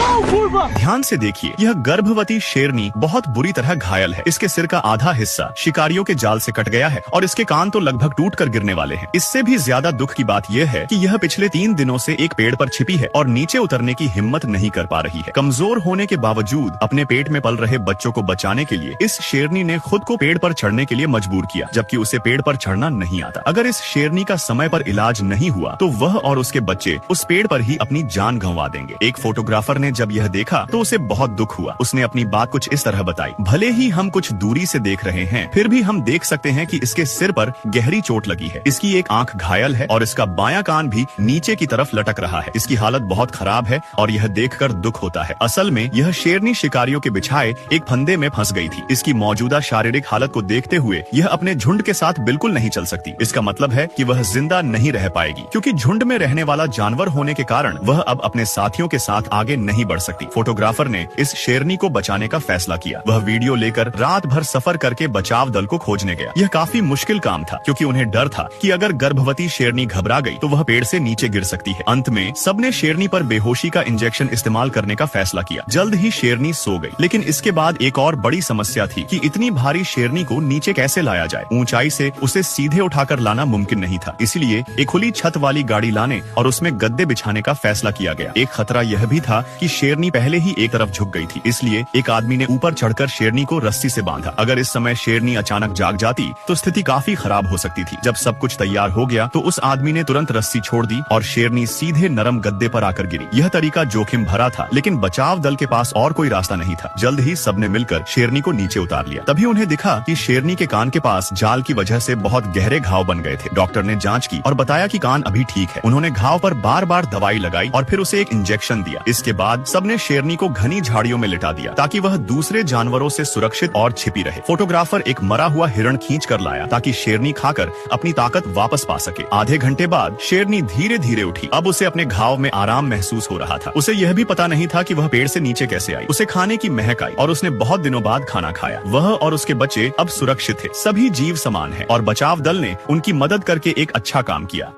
ध्यान से देखिए, यह गर्भवती शेरनी बहुत बुरी तरह घायल है। इसके सिर का आधा हिस्सा शिकारियों के जाल से कट गया है और इसके कान तो लगभग टूटकर गिरने वाले हैं। इससे भी ज्यादा दुख की बात यह है कि यह पिछले 3 दिनों से एक पेड़ पर छिपी है और नीचे उतरने की हिम्मत नहीं कर पा रही है। कमजोर होने के बावजूद अपने पेट में पल रहे बच्चों को बचाने के लिए इस शेरनी ने खुद को पेड़ पर चढ़ने के लिए मजबूर किया, जबकि उसे पेड़ पर चढ़ना नहीं आता। अगर इस शेरनी का समय पर इलाज नहीं हुआ तो वह और उसके बच्चे उस पेड़ पर ही अपनी जान गंवा देंगे। एक फोटोग्राफर ने जब यह देखा तो उसे बहुत दुख हुआ। उसने अपनी बात कुछ इस तरह बताई, भले ही हम कुछ दूरी से देख रहे हैं, फिर भी हम देख सकते हैं कि इसके सिर पर गहरी चोट लगी है। इसकी एक आंख घायल है और इसका बायां कान भी नीचे की तरफ लटक रहा है। इसकी हालत बहुत खराब है और यह देखकर दुख होता है। असल में यह शेरनी शिकारियों के बिछाए एक फंदे में फंस गई थी। इसकी मौजूदा शारीरिक हालत को देखते हुए यह अपने झुंड के साथ बिल्कुल नहीं चल सकती। इसका मतलब है कि वह जिंदा नहीं रह पाएगी, क्योंकि झुंड में रहने वाला जानवर होने के कारण वह अब अपने साथियों के साथ आगे नहीं बढ़ सकती। फोटोग्राफर ने इस शेरनी को बचाने का फैसला किया। वह वीडियो लेकर रात भर सफर करके बचाव दल को खोजने गया। यह काफी मुश्किल काम था, क्योंकि उन्हें डर था कि अगर गर्भवती शेरनी घबरा गई तो वह पेड़ से नीचे गिर सकती है। अंत में सबने शेरनी पर बेहोशी का इंजेक्शन इस्तेमाल करने का फैसला किया। जल्द ही शेरनी सो गई, लेकिन इसके बाद एक और बड़ी समस्या थी कि इतनी भारी शेरनी को नीचे कैसे लाया जाए। ऊंचाई से उसे सीधे उठाकर लाना मुमकिन नहीं था, इसलिए एक खुली छत वाली गाड़ी लाने और उसमें गद्दे बिछाने का फैसला किया गया। एक खतरा यह भी था कि शेरनी पहले ही एक तरफ झुक गई थी, इसलिए एक आदमी ने ऊपर चढ़कर शेरनी को रस्सी से बांधा। अगर इस समय शेरनी अचानक जाग जाती तो स्थिति काफी खराब हो सकती थी। जब सब कुछ तैयार हो गया तो उस आदमी ने तुरंत रस्सी छोड़ दी और शेरनी सीधे नरम गद्दे पर आकर गिरी। यह तरीका जोखिम भरा था, लेकिन बचाव दल के पास और कोई रास्ता नहीं था। जल्द ही सबने मिलकर शेरनी को नीचे उतार लिया। तभी उन्हें दिखा कि शेरनी के कान के पास जाल की वजह से बहुत गहरे घाव बन गए थे। डॉक्टर ने जांच की और बताया कि कान अभी ठीक है। उन्होंने घाव पर बार बार दवाई लगाई और फिर उसे एक इंजेक्शन दिया। इसके बाद सबने शेरनी को घनी झाड़ियों में लिटा दिया ताकि वह दूसरे जानवरों से सुरक्षित और छिपी रहे। फोटोग्राफर एक मरा हुआ हिरण खींच कर लाया ताकि शेरनी खाकर अपनी ताकत वापस पा सके। आधे घंटे बाद शेरनी धीरे धीरे उठी। अब उसे अपने घाव में आराम महसूस हो रहा था। उसे यह भी पता नहीं था कि वह पेड़ से नीचे कैसे आई। उसे खाने की महक आई और उसने बहुत दिनों बाद खाना खाया। वह और उसके बच्चे अब सुरक्षित थे। सभी जीव समान हैं और बचाव दल ने उनकी मदद करके एक अच्छा काम किया।